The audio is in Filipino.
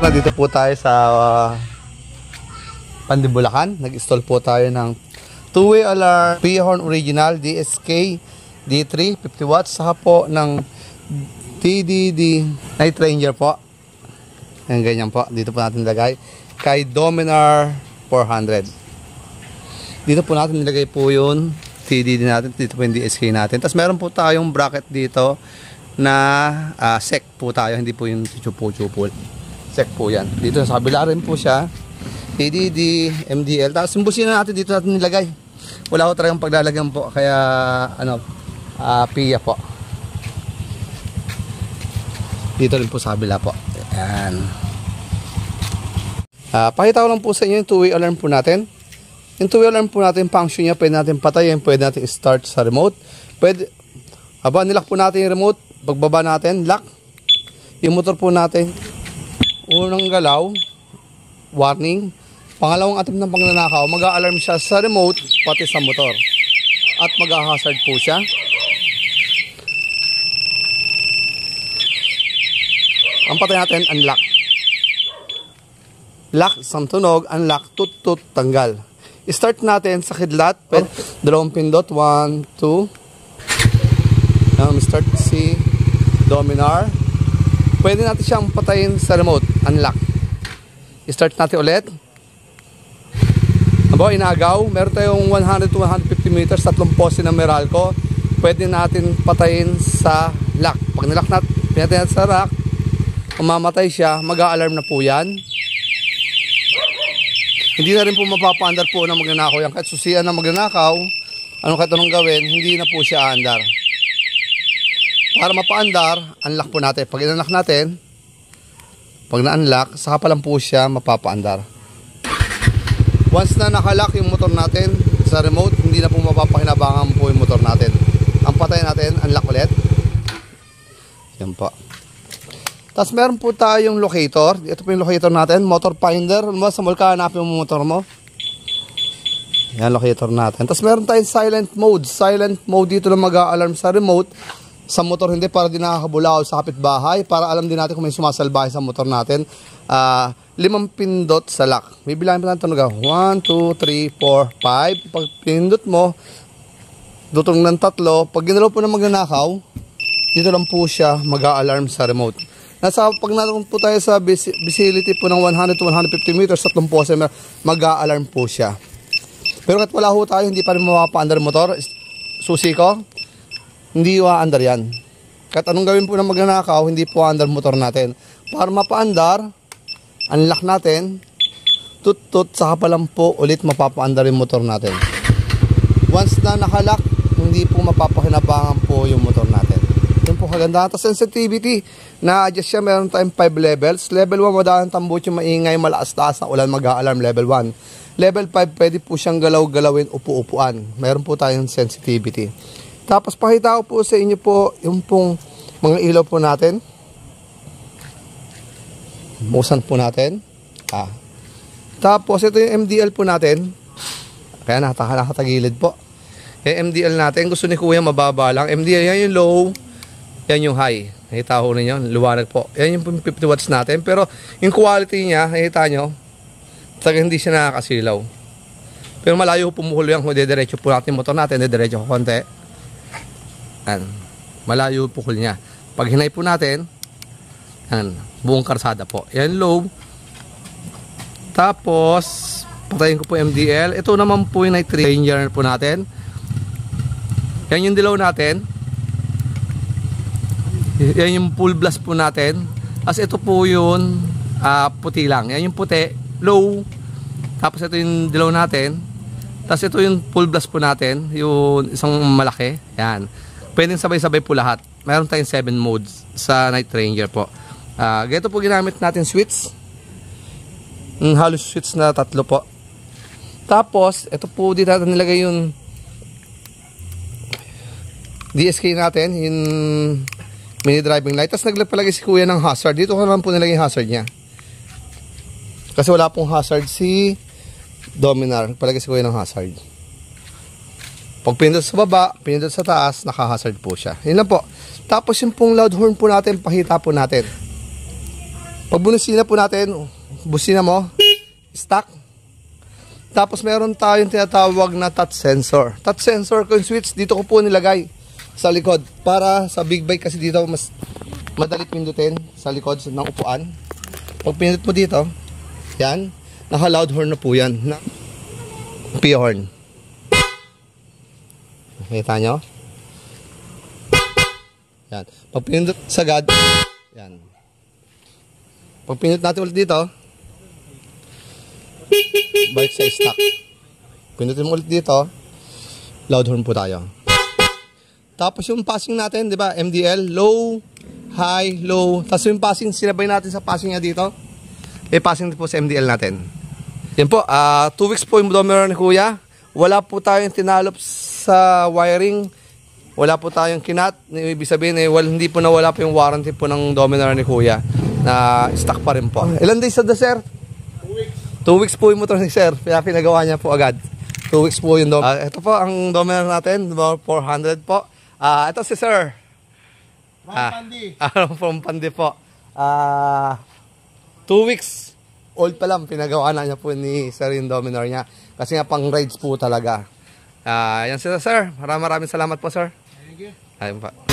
Nandito po tayo sa Pandibulacan. Nag-install po tayo ng two-way alarm P-Horn Original DSK D3 50 watts. Saka po ng TDD Night Ranger po. Yan, ganyan po. Dito po natin nilagay kay Dominar 400. Dito po natin nilagay po yun TDD natin. Dito po yung DSK natin. Tapos meron po tayong bracket dito na sec po tayo, hindi po yung chupo-chupo. Sec po yan. Dito sa kabila rin po siya. TDD, MDL. Tapos yung busina natin dito natin nilagay. Wala ko talagang paglalagyan po. Kaya PIA po. Dito rin po sa kabila po. Ayan. Pakita ko lang po sa inyo yung two-way alarm po natin. Yung two-way alarm po natin, function niya, pwede natin patayin, pwede natin start sa remote. Pwede, nilak po natin yung remote. Pagbaba natin, lock. Yung motor po natin, unang galaw, warning. Pangalawang attempt ng pagnanakaw, mag-a-alarm siya sa remote, pati sa motor. At mag-a-hazard po siya. Ang patay natin, unlock. Lock, isang tunog, unlock, tut-tut, tanggal. I-start natin sa kidlat, dalawang pindot, 1, 2. Start si Dominar. Pwede natin siyang patayin sa remote. Unlock. I-start natin ulit. Abo, inagaw. Meron tayong 100 to 150 meters, tatlong poste ng Meralco. Pwede natin patayin sa lock. Pag nilock natin sa lock, umamatay siya, mag-a-alarm na po yan. Hindi na rin po mapapaandar po ng magnanakaw yan. Kahit susian na magnanakaw, kahit anong gawin, hindi na po siya aandar. Para mapaandar, unlock po natin. Pag in-unlock natin, pag na-unlock, saka pa lang po siya mapapaandar. Once na nakalock yung motor natin sa remote, hindi na po mapapakinabangan po yung motor natin. Ang patay natin, unlock ulit. Yan po. Tapos meron po tayong locator. Ito po yung locator natin, motor finder. Sa mall ka, hanapin mo motor mo. Yan, locator natin. Tapos meron tayong silent mode. Silent mode dito na mag-a-alarm sa remote. Sa motor hindi, para di nakakabulaw sa kapitbahay, para alam din natin kung may sumasalbahay sa motor natin. 5 pindot sa lock. May bilangin pa natin tunog. 1, 2, 3, 4, 5. Pag pindot mo, dutong ng 3. Pag ginalaw po na magnanakaw, dito lang po siya mag-a-alarm sa remote. Pag naroon po tayo sa vicinity po ng 100 to 150 meters, tatlong pose, mag-a-alarm po siya. Pero kahit wala ho tayo, hindi pa rin mapapaandar motor. Susi ko, hindi aandar yan. Kahit anong gawin po ng magnanakaw, hindi po aandar motor natin. Para mapaandar, unlock natin, tut-tut, saka pa lang po ulit mapapaandar yung motor natin. Once na nakalock, hindi po mapapakinabangan po yung motor natin. Yun po kagandahan. Tapos sensitivity, na-adjust siya, meron tayong 5 levels. Level 1, madahan tambot yung maingay, malakas-taas na ulan, mag-a-alarm level 1. Level 5, pwede po siyang galaw-galawin, upu-upuan. Meron po tayong sensitivity. Tapos pakita ko po sa inyo po yung pong mga ilaw po natin. Buksan po natin. Tapos ito yung MDL po natin. Kaya nakatagilid po. Yung MDL natin, gusto ni Kuya mababa lang. MDL yan yung low, yan yung high. Nakita ko ninyo, luwanag po. Yan yung 50 watts natin. Pero yung quality niya, nakita nyo, talagang hindi siya nakakasilaw. Pero malayo pumuhol yan. Kung didiretso po natin yung motor natin, didiretso ko konti. Malayo pukol niya. Pag hinay po natin, buong karsada po. Yan low. Tapos patayin ko po MDL. Ito naman po yung Night Ranger po natin. Yan yung dilaw natin. Yan yung full blast po natin. As ito po yung puti lang. Yan yung puti, low. Tapos ito yung dilaw natin. Tapos ito yung full blast po natin, yung isang malaki. Yan. Pwedeng sabay-sabay po lahat. Meron tayong 7 modes sa Night Ranger po. Ganito po ginamit natin switch. Halos switch na 3 po. Tapos, ito po dito natin nilagay yung DSK natin, yung mini driving light. Tapos nagpalagay si Kuya ng hazard. Dito ko naman po nilagay yung hazard niya. Kasi wala pong hazard si Dominar. Palagay si Kuya ng hazard. Pag pinindot sa baba, pinindot sa taas, naka-hazard po siya. Yun lang po. Tapos yung pong loud horn po natin, pakita po natin. Pag bunusina po natin, busina mo, stock. Tapos meron tayong tinatawag na touch sensor. Touch sensor ko yung switch, dito ko po nilagay sa likod. Para sa big bike kasi dito mas madali pindutin sa likod ng upuan. Pag pinindot mo dito, yan, naka loud horn na po yan. P horn. Kita nyo? Yan. Pag pinindot sagad, yan. Pag pinindot natin ulit dito, balik sa stock. Pindutin mo ulit dito, loud horn po tayo. Tapos yung passing natin, di ba, MDL, low, high, low. Tapos yung passing, sinabay natin sa passing niya dito. Passing po sa MDL natin. Yan po, 2 weeks po yung odometer ni Kuya. Wala po tayong tinalop sa wiring. Wala po tayong kinat. Ibig sabihin, hindi po nawala po yung warranty po ng odometer ni Kuya. Na stock pa rin po. Ilan days na sir? 2 weeks. 2 weeks po yung motor ni sir. Kaya pinagawa niya po agad. 2 weeks po yung odometer. Ito po ang odometer natin. 400 po. Ito si sir. From Pandi. From Pandi po. 2 weeks old pa lang. Pinagawa na niya po ni sir yung odometer niya. Kasi nga pang rides po talaga. Yan sila sir. Maraming salamat po sir. Thank you. Ayun pa.